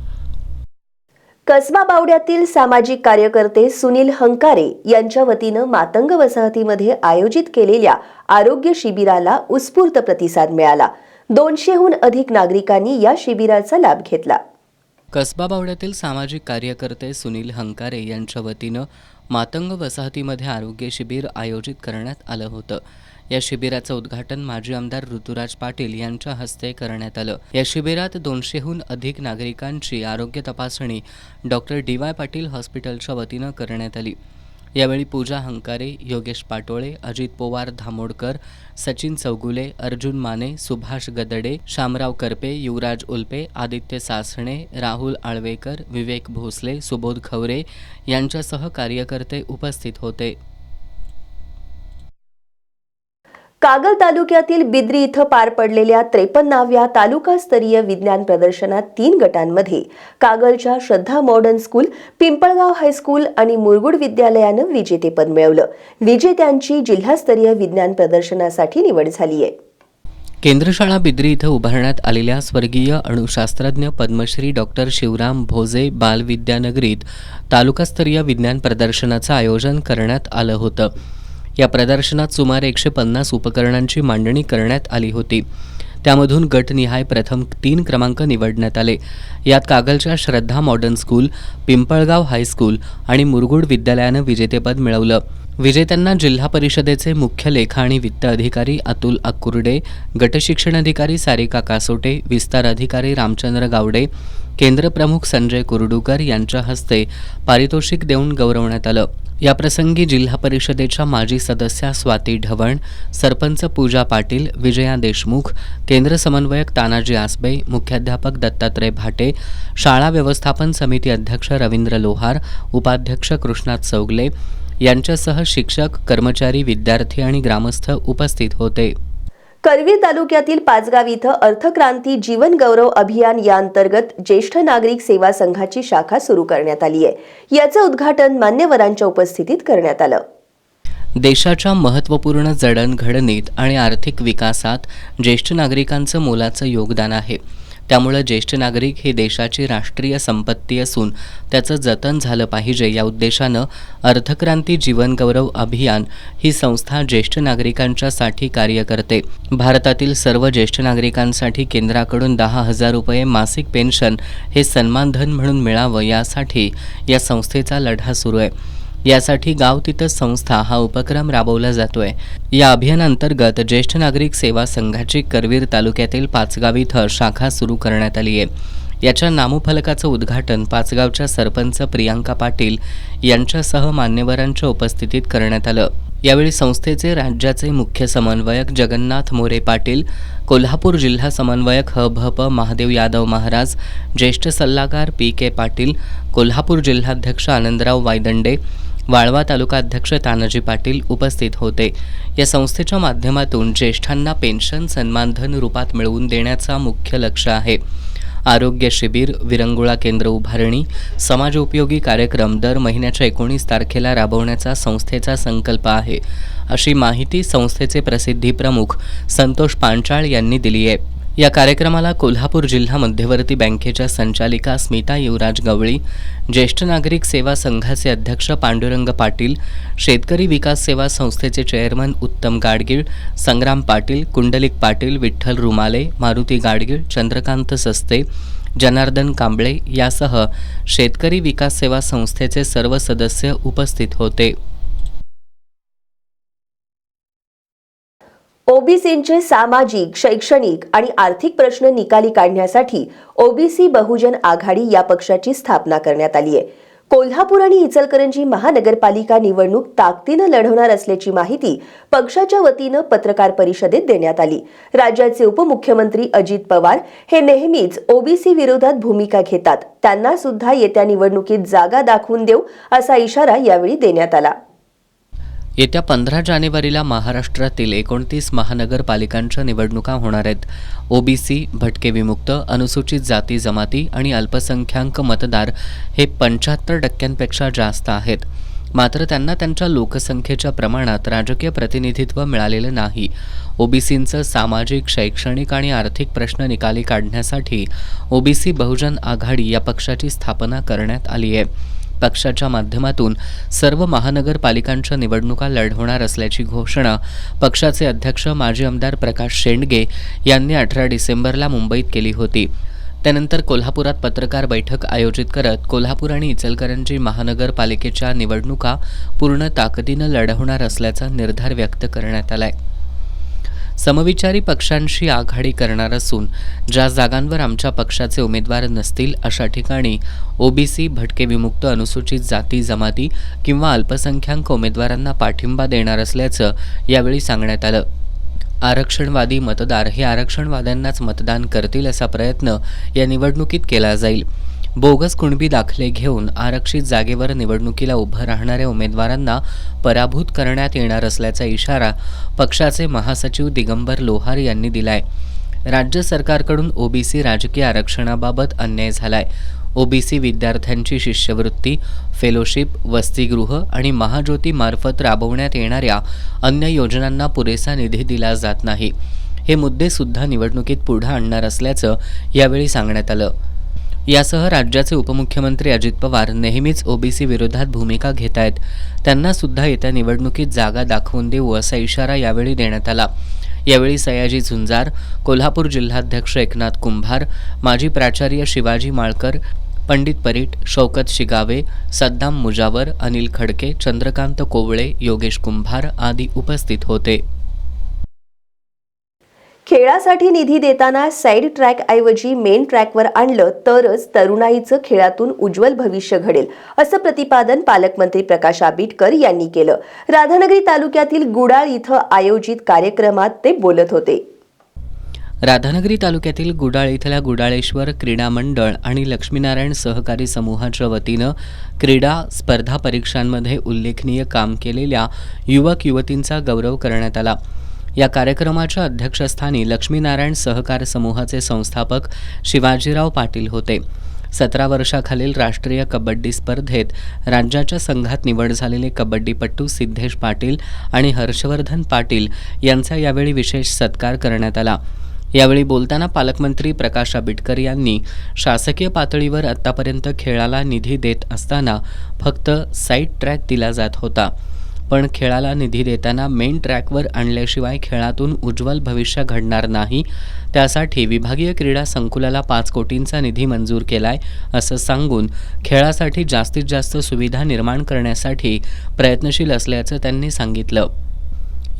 कसबा बावड्यातील सामाजिक कार्यकर्ते सुनील हंकारे यांच्या वतीनं मातंग वसाहतीमध्ये आयोजित केलेल्या आरोग्य शिबिराला उत्स्फूर्त प्रतिसाद मिळाला. 200हून अधिक नागरिकांनी या शिबिराचा लाभ घेतला. कसबा बावड्यातील सामाजिक कार्यकर्ते सुनील हंकारे यांच्या वतीनं मातंग वसाहतीमध्ये आरोग्य शिबिर आयोजित करण्यात आलं होतं. या शिबिराचं उद्घाटन माजी आमदार ऋतुराज पाटील यांच्या हस्ते करण्यात आलं. या शिबिरात 200हून अधिक नागरिकांची आरोग्य तपासणी डॉक्टर DY पाटील हॉस्पिटलच्या वतीनं करण्यात आली. यावेळी पूजा हंकारे, योगेश पाटोळे, अजित पोवार धामोडकर, सचिन चौगुले, अर्जुन माने, सुभाष गदडे, शामराव करपे, युवराज उल्पे, आदित्य सासणे, राहुल आळवेकर, विवेक भोसले, सुबोध खवरे यांच्यासह कार्यकर्ते उपस्थित होते. कागल तालुक्यातील बिद्री इथं पार पडलेल्या 53व्या तालुकास्तरीय विज्ञान प्रदर्शनात 3 गटांमध्ये कागलच्या श्रद्धा मॉडर्न स्कूल, पिंपळगाव हायस्कूल आणि मुरगुड विद्यालयानं विजेतेपद मिळवलं. विजेत्यांची जिल्हास्तरीय विज्ञान प्रदर्शनासाठी निवड झाली आहे. केंद्रशाळा बिद्री इथं उभारण्यात आलेल्या स्वर्गीय अणुशास्त्रज्ञ पद्मश्री डॉक्टर शिवराम भोजे बालविद्यानगरीत तालुकास्तरीय विज्ञान प्रदर्शनाचं आयोजन करण्यात आलं होतं. या प्रदर्शनात सुमारे 150 उपकरणांची मांडणी करण्यात आली होती. त्यामधून गटनिहाय प्रथम 3 क्रमांक निवडण्यात आले. यात कागलच्या श्रद्धा मॉडर्न स्कूल, पिंपळगाव हायस्कूल आणि मुरगुड विद्यालयानं विजेतेपद मिळवलं. विजेत्यांना जिल्हा परिषदेचे मुख्य लेखा आणि वित्त अधिकारी अतुल अक्कुर्डे, गटशिक्षण अधिकारी सारिका कासोटे, विस्तार अधिकारी रामचंद्र गावडे, केंद्रप्रमुख संजय कुर्डूकर यांच्या हस्ते पारितोषिक देऊन गौरवण्यात आलं. याप्रसंगी जिल्हा परिषदेच्या माजी सदस्या स्वाती ढवण, सरपंच पूजा पाटील, विजया देशमुख, केंद्र समन्वयक तानाजी आसबे, मुख्याध्यापक दत्तात्रय भाटे, शाळा व्यवस्थापन समिती अध्यक्ष रवींद्र लोहार, उपाध्यक्ष कृष्णात चौगले यांच्यासह शिक्षक, कर्मचारी, विद्यार्थी आणि ग्रामस्थ उपस्थित होते. करवीर तालुक्यातील पाचगाव इथं अर्थक्रांती जीवन गौरव अभियान या अंतर्गत ज्येष्ठ नागरिक सेवा संघाची शाखा सुरू करण्यात आली आहे. याचं उद्घाटन मान्यवरांच्या उपस्थितीत करण्यात आलं. देशाच्या महत्त्वपूर्ण जडणघडणीत आणि आर्थिक विकासात ज्येष्ठ नागरिकांचं मोलाचं योगदान आहे. त्यामुळे ज्येष्ठ नागरिक ही देशाची राष्ट्रीय संपत्ती असून त्याचं जतन झालं पाहिजे या उद्देशानं अर्थक्रांती जीवन गौरव अभियान ही संस्था ज्येष्ठ नागरिकांच्यासाठी कार्य करते. भारतातील सर्व ज्येष्ठ नागरिकांसाठी केंद्राकडून 10,000 रुपये मासिक पेन्शन हे सन्मानधन म्हणून मिळावं यासाठी या संस्थेचा लढा सुरू आहे. यासाठी गाव तिथं संस्था हा उपक्रम राबवला जातोय. या अभियानांतर्गत ज्येष्ठ नागरिक सेवा संघाची करवीर तालुक्यातील पाचगाव इथं शाखा सुरू करण्यात आली आहे. याच्या नामफलकाचं उद्घाटन पाचगावच्या सरपंच प्रियांका पाटील यांच्यासह मान्यवरांच्या उपस्थितीत करण्यात आलं. यावेळी संस्थेचे राज्याचे मुख्य समन्वयक जगन्नाथ मोरे पाटील, कोल्हापूर जिल्हा समन्वयक ह.भ.प. महादेव यादव महाराज, ज्येष्ठ सल्लागार पी.के. पाटील, कोल्हापूर जिल्हाध्यक्ष आनंदराव वायदंडे, वाळवा तालुका अध्यक्ष तानाजी पाटील उपस्थित होते. या संस्थेच्या माध्यमातून ज्येष्ठांना पेन्शन सन्मानधन रूपात मिळवून देण्याचा मुख्य लक्ष्य आहे. आरोग्य शिबिर, विरंगुळा केंद्र उभारणी, समाजोपयोगी कार्यक्रम दर महिन्याच्या 19 तारखेला राबवण्याचा संस्थेचा संकल्प आहे, अशी माहिती संस्थेचे प्रसिद्धी प्रमुख संतोष पांचाळ यांनी दिली आहे. या कार्यक्रमाला कोल्हापूर जिल्हा मध्यवर्ती बँकेच्या संचालिका स्मिता युवराज गवळी, ज्येष्ठ नागरिक सेवा संघाचे अध्यक्ष पांडुरंग पाटील, शेतकरी विकास सेवा संस्थेचे चेअरमन उत्तम गाडगीळ, संग्राम पाटील, कुंडलिक पाटील, विठ्ठल रुमाले, मारुती गाडगीळ, चंद्रकांत सस्ते, जनार्दन कांबळे यासह शेतकरी विकास सेवा संस्थेचे सर्व सदस्य उपस्थित होते. ओबीसींचे सामाजिक, शैक्षणिक आणि आर्थिक प्रश्न निकाली काढण्यासाठी ओबीसी बहुजन आघाडी या पक्षाची स्थापना करण्यात आली आहे. कोल्हापूर आणि इचलकरंजी महानगरपालिका निवडणूक ताकदीनं लढवणार असल्याची माहिती पक्षाच्या वतीनं पत्रकार परिषदेत देण्यात आली. राज्याचे उपमुख्यमंत्री अजित पवार हे नेहमीच ओबीसी विरोधात भूमिका घेतात. त्यांना सुद्धा येत्या निवडणुकीत जागा दाखवून देऊ असा इशारा यावेळी देण्यात आला. येत्या 15 जानेवारीला महाराष्ट्रातील 29 महानगरपालिकांच्या निवडणुका होणार आहेत. ओबीसी, भटके विमुक्त, अनुसूचित जाती जमाती आणि अल्पसंख्याक मतदार हे 75% जास्त आहेत. मात्र त्यांना त्यांच्या लोकसंख्येच्या प्रमाणात राजकीय प्रतिनिधित्व मिळालेलं नाही. ओबीसींचं सामाजिक, शैक्षणिक आणि आर्थिक प्रश्न निकाली काढण्यासाठी ओबीसी बहुजन आघाडी या पक्षाची स्थापना करण्यात आली आहे. पक्षाच्या माध्यमातून सर्व महानगरपालिकांच्या निवडणुका लढवणार असल्याची घोषणा पक्षाचे अध्यक्ष माजी आमदार प्रकाश शेंडगे यांनी 18 डिसेंबरला मुंबईत केली होती. त्यानंतर कोल्हापुरात पत्रकार बैठक आयोजित करत कोल्हापूर आणि इचलकरंजी महानगरपालिकेच्या निवडणुका पूर्ण ताकदीनं लढवणार असल्याचा निर्धार व्यक्त करण्यात आलाय. समविचारी पक्षांशी आघाडी करणार असून ज्या जागांवर आमच्या पक्षाचे उमेदवार नसतील अशा ठिकाणी ओबीसी, भटके विमुक्त, अनुसूचित जाती जमाती किंवा अल्पसंख्याक उमेदवारांना पाठिंबा देणार असल्याचं यावेळी सांगण्यात आलं. आरक्षणवादी मतदार हे आरक्षणवाद्यांनाच मतदान करतील असा प्रयत्न या निवडणुकीत केला जाईल. बोगस कुणबी दाखले घेऊन आरक्षित जागेवर निवडणुकीला उभं राहणाऱ्या उमेदवारांना पराभूत करण्यात येणार असल्याचा इशारा पक्षाचे महासचिव दिगंबर लोहार यांनी दिलाय. राज्य सरकारकडून ओबीसी राजकीय आरक्षणाबाबत अन्याय झालाय. ओबीसी विद्यार्थ्यांची शिष्यवृत्ती, फेलोशिप, वसतिगृह आणि महाज्योती मार्फत राबवण्यात येणाऱ्या अन्य योजनांना पुरेसा निधी दिला जात नाही. हे मुद्दे सुद्धा निवडणुकीत पुढे आणणार असल्याचं यावेळी सांगण्यात आलं. यासह राज्याचे उपमुख्यमंत्री अजित पवार नेहमीच ओबीसी विरोधात भूमिका घेत आहेत. त्यांना सुद्धा येत्या निवडणुकीत जागा दाखवून देऊ असा इशारा यावेळी देण्यात आला. यावेळी सयाजी झुंजार, कोल्हापूर जिल्हाध्यक्ष एकनाथ कुंभार, माजी प्राचार्य शिवाजी माळकर, पंडित परीट, शौकत शिगावे, सद्दाम मुजावर, अनिल खडके, चंद्रकांत कोवळे, योगेश कुंभार आदी उपस्थित होते. खेळासाठी निधी देताना साईड ट्रॅक ऐवजी मेन ट्रॅकवर आणलं तरच तरुणाईचं खेळातून उज्ज्वल भविष्य घडेल, असं प्रतिपादन पालकमंत्री प्रकाश आंबेडकर यांनी केलं. राधानगरी तालुक्यातील गुडाळ इथं आयोजित कार्यक्रमात ते बोलत होते. राधानगरी तालुक्यातील गुडाळ इथल्या गुडाळेश्वर क्रीडा मंडळ आणि लक्ष्मीनारायण सहकारी समूहाच्या वतीनं क्रीडा स्पर्धा परीक्षांमध्ये उल्लेखनीय काम केलेल्या युवक युवतींचा गौरव करण्यात आला. या कार्यक्रमाच्या अध्यक्षस्थानी लक्ष्मीनारायण सहकार समूहाचे संस्थापक शिवाजीराव पाटील होते. 17 वर्षाखालील राष्ट्रीय कबड्डी स्पर्धेत राज्याच्या संघात निवड झालेले कबड्डीपटू सिद्धेश पाटील आणि हर्षवर्धन पाटील यांचा यावेळी विशेष सत्कार करण्यात आला. यावेळी बोलताना पालकमंत्री प्रकाश आंबेडकर यांनी शासकीय पातळीवर आतापर्यंत खेळाला निधी देत असताना फक्त साईड ट्रॅक दिला जात होता, पण खेळाला निधी देताना मेन ट्रॅकवर आणल्याशिवाय खेळातून उज्ज्वल भविष्य घडणार नाही. त्यासाठी विभागीय क्रीडा संकुलाला 5 कोटींचा निधी मंजूर केलाय असं सांगून खेळासाठी जास्तीत जास्त सुविधा निर्माण करण्यासाठी प्रयत्नशील असल्याचं त्यांनी सांगितलं.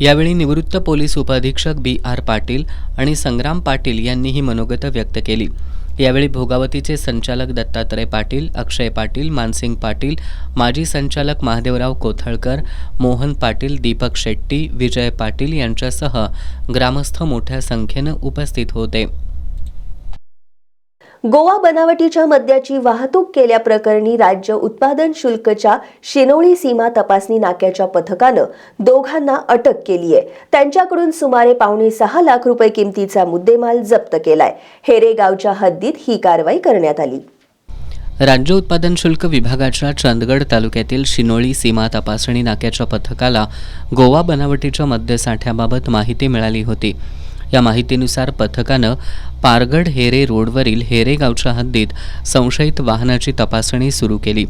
यावेळी निवृत्त पोलीस उपअधीक्षक BR पाटील आणि संग्राम पाटील यांनी ही मनोगत व्यक्त केली. यावेळी भोगावतीचे संचालक दत्तात्रय पाटील, अक्षय पाटील, मानसिंग पाटील, माजी संचालक महादेवराव कोथळकर, मोहन पाटील, दीपक शेट्टी, विजय पाटील यांच्यासह ग्रामस्थ मोठ्या संख्येनं उपस्थित होते. गोवा बनावटीच्या मद्याची वाहतूक केल्याप्रकरणी राज्य उत्पादन शुल्कच्या शिनोळी सीमा तपासणी नाक्याच्या पथकानं दोघांना अटक केली आहे. त्यांच्याकडून सुमारे 5.25 लाख रुपये किमतीचा मुद्देमाल जप्त केलाय. हेरे गावच्या हद्दीत ही कारवाई करण्यात आली. राज्य उत्पादन शुल्क विभागाच्या चंदगड तालुक्यातील शिनोळी सीमा तपासणी नाक्याच्या पथकाला गोवा बनावटीच्या मद्यसाठ्याबाबत माहिती मिळाली होती. या माहितीनुसार पथकानं पारगड हेरे रोडवरील हेरे गावच्या हद्दीत संशयित वाहनाची तपासणी सुरू केली.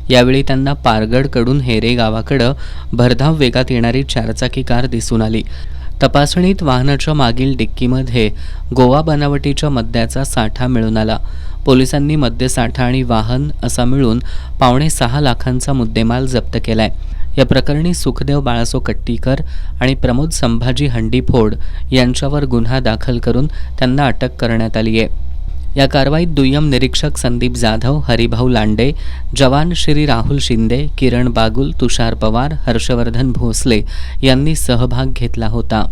यावेळी त्यांना पारगडकडून हेरे गावाकडं भरधाव वेगात येणारी 4चाकी कार दिसून आली. तपासणीत वाहनाच्या मागील डिक्कीमध्ये गोवा बनावटीच्या मद्याचा साठा मिळून आला. पोलिसांनी मद्यसाठा आणि वाहन असा मिळून 5.25 लाखांचा मुद्देमाल जप्त केलाय. या प्रकरणी सुखदेव बाळासो कट्टीकर आणि प्रमोद संभाजी हंडीफोड यांच्यावर गुन्हा दाखल करून त्यांना अटक करण्यात आली आहे. या कारवाईत दुय्यम निरीक्षक संदीप जाधव, हरिभाऊ लांडे, जवान श्री राहुल शिंदे, किरण बागुल, तुषार पवार, हर्षवर्धन भोसले यांनी सहभाग घेतला होता.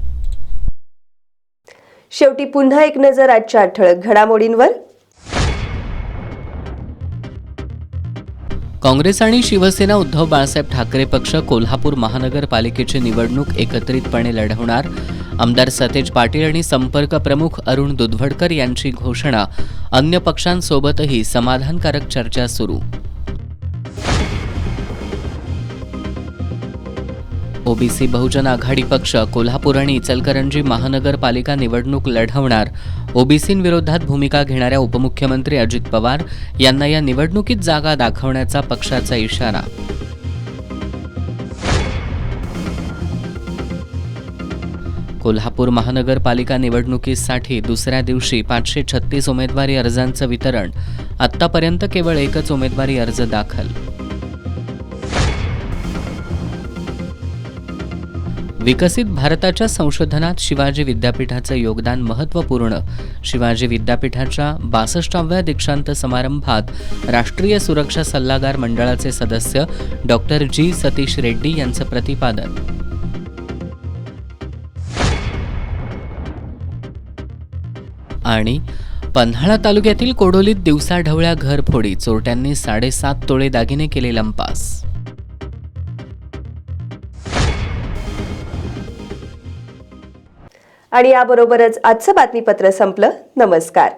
शेवटी पुन्हा एक नजर आजच्या ठळक घडामोडींवर. काँग्रेस आणि शिवसेना उद्धव बाळासाहेब ठाकरे पक्ष कोल्हापूर महानगरपालिकेची निवडणूक एकत्रितपणे लढवणार. आमदार सतेज पाटील आणि संपर्क प्रमुख अरुण दुधवडकर यांची घोषणा. अन्य पक्षांसोबतही समाधानकारक चर्चा सुरू. ओबीसी बहुजन आघाडी पक्ष कोल्हापूर आणि इचलकरंजी महानगरपालिका निवडणूक लढवणार. ओबीसींविरोधात भूमिका घेणाऱ्या उपमुख्यमंत्री अजित पवार यांना या निवडणुकीत जागा दाखवण्याचा पक्षाचा इशारा. कोल्हापूर महानगरपालिका निवडणुकीसाठी दुसऱ्या दिवशी 536 उमेदवारी अर्जांचं वितरण. आत्तापर्यंत केवळ एकच उमेदवारी अर्ज दाखल. विकसित भारताच्या संशोधनात शिवाजी विद्यापीठाचं योगदान महत्त्वपूर्ण. शिवाजी विद्यापीठाच्या 62व्या दीक्षांत समारंभात राष्ट्रीय सुरक्षा सल्लागार मंडळाचे सदस्य डॉक्टर G. सतीश रेड्डी यांचं प्रतिपादन. आणि पन्हाळा तालुक्यातील कोडोलीत दिवसाढवळ्या घरफोडी, चोरट्यांनी 7.5 तोळे दागिने केले लंपास. आणि याबरोबरच आजचं बातमीपत्र संपलं. नमस्कार.